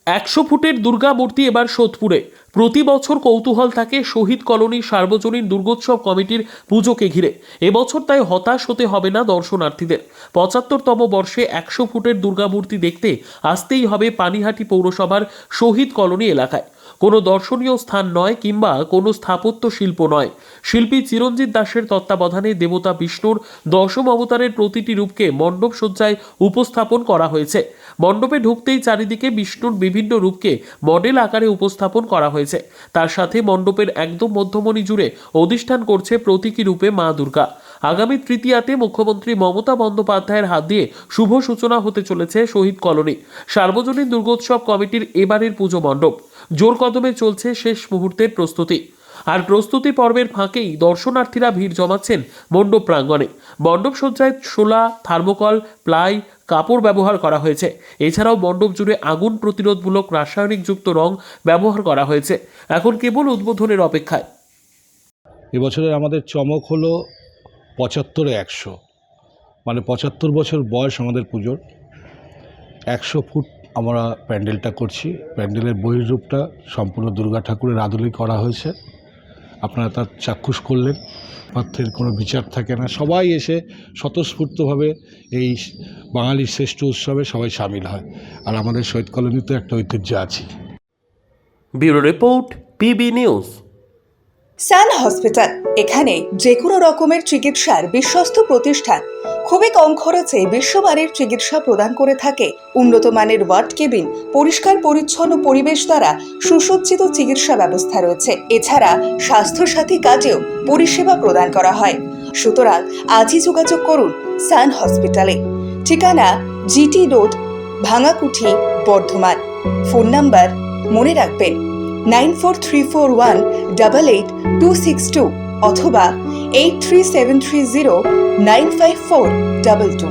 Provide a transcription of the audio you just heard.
100 ফুটের দুর্গা মূর্তি এবার সোদপুরে। প্রতি বছর কৌতূহল থাকে শহীদ কলোনি সার্বজনীন দুর্গোৎসব কমিটির পুজোকে ঘিরে। এবছর তাই হতাশ হতে হবে না দর্শনার্থীদের। 75তম বর্ষে 100 ফুটের দুর্গা মূর্তি দেখতে আসতেই হবে পানিহাটি পৌরসভার শহীদ কলোনি এলাকায়। কোনো দর্শনীয় স্থান নয় কিংবা কোনো স্থাপত্য শিল্প নয়। শিল্পী চিরঞ্জিত দাসের তত্ত্বাবধানে দেবতা বিষ্ণুর দশম অবতারের প্রতিটি রূপকে মণ্ডপ সজ্জায় উপস্থাপন করা হয়েছে। মণ্ডপে ঢুকতেই চারিদিকে বিষ্ণুর বিভিন্ন রূপকে মডেল আকারে উপস্থাপন করা হয়েছে। তার সাথে মণ্ডপের একদম মধ্যমণি জুড়ে অধিষ্ঠান করছে প্রতীকী রূপে মা দুর্গা। আগামী তৃতীয়াতে মুখ্যমন্ত্রী মমতা বন্দ্যোপাধ্যায়ের হাত দিয়ে শুভ সূচনা হতে চলেছে শহীদ কলোনি সার্বজনীন দুর্গোৎসব কমিটির এবারের পুজো মণ্ডপ। জোর কদমে চলছে শেষ মুহূর্তের প্রস্তুতি। আর প্রস্তুতি পর্বের ফাঁকেই দর্শনার্থীরা ভিড় জমাচ্ছেন মণ্ডপ প্রাঙ্গণে। মণ্ডপ সজ্জায় শোলা, থার্মোকল, প্লাই, কাপড় ব্যবহার করা হয়েছে। এছাড়াও মণ্ডপ জুড়ে আগুন প্রতিরোধমূলক রাসায়নিকযুক্ত রং ব্যবহার করা হয়েছে। এখন কেবল উদ্বোধনের অপেক্ষায়। এবছরের আমাদের চমক হলো 75-এ 100, মানে 75 বছর বয়স আমাদের পুজোর। 100 ফুট আমরা প্যান্ডেলটা করছি। প্যান্ডেলের বহির্রূপটা সম্পূর্ণ দুর্গা ঠাকুরের আদলেই করা হয়েছে। আপনারা তার চাক্ষুষ করলেন। পার্থের কোনো বিচার থাকে না, সবাই এসে স্বতঃস্ফূর্তভাবে এই বাঙালির শ্রেষ্ঠ উৎসবে সবাই সামিল হয়। আর আমাদের শহীদ কলোনিতে একটা ঐতিহ্য আছে। Bureau report, PB news. Sun hospital, এখানে যে কোনো রকমের চিকিৎসার বিশ্বস্ত প্রতিষ্ঠান। খুবই কম খরচে বিশ্বমানের চিকিৎসা প্রদান করে থাকে। উন্নত মানের ওয়ার্ড কেবিন, পরিষ্কার পরিচ্ছন্ন পরিবেশ দ্বারা সুসজ্জিত চিকিৎসা ব্যবস্থা রয়েছে। এছাড়া স্বাস্থ্য সাথী কাজেও পরিষেবা প্রদান করা হয়। সুতরাং আজই যোগাযোগ করুন সান হসপিটালে। ঠিকানা GT road, Bhangakuthi, Bardhaman. Phone number মনে রাখবেন 9434188262 অথবা 83730954222।